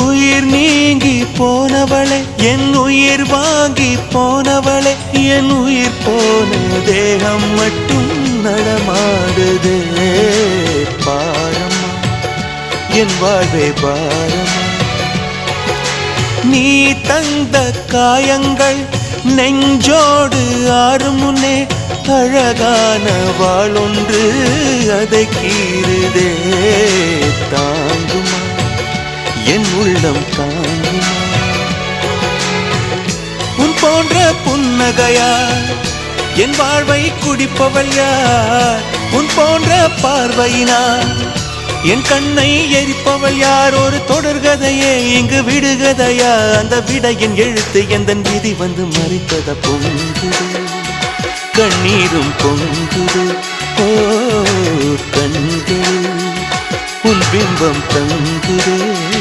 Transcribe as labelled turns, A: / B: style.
A: உயிர் நீங்கி போனவளே, என் உயிர் வாங்கி போனவளே, என் உயிர் போன தேகம் மட்டும் நடமாடுதே. பாரம்மா என் வாழ்வே பாரம்மா, நீ தந்த காயங்கள் நெஞ்சோடு ஆறும் முன்னே அழகான வாளொன்று அதை கீறுதே. தாங்குமா என் உள்ளம் தாங்குமா, உன் போன்ற புன்னகையார் என் வாழ்வை குடிப்பவள் யார்? உன் போன்ற பார்வையினார் என் கண்ணை எரிப்பவள் யார்? ஒரு தொடர்கதையே இங்கு விடுகதையா? அந்த விடையின் எழுத்து எந்தன் விதி வந்து மறித்தத பொங்குது, கண்ணீரும் பொங்குது. ஓ கண்கள் உன் பிம்பம் தங்குதே.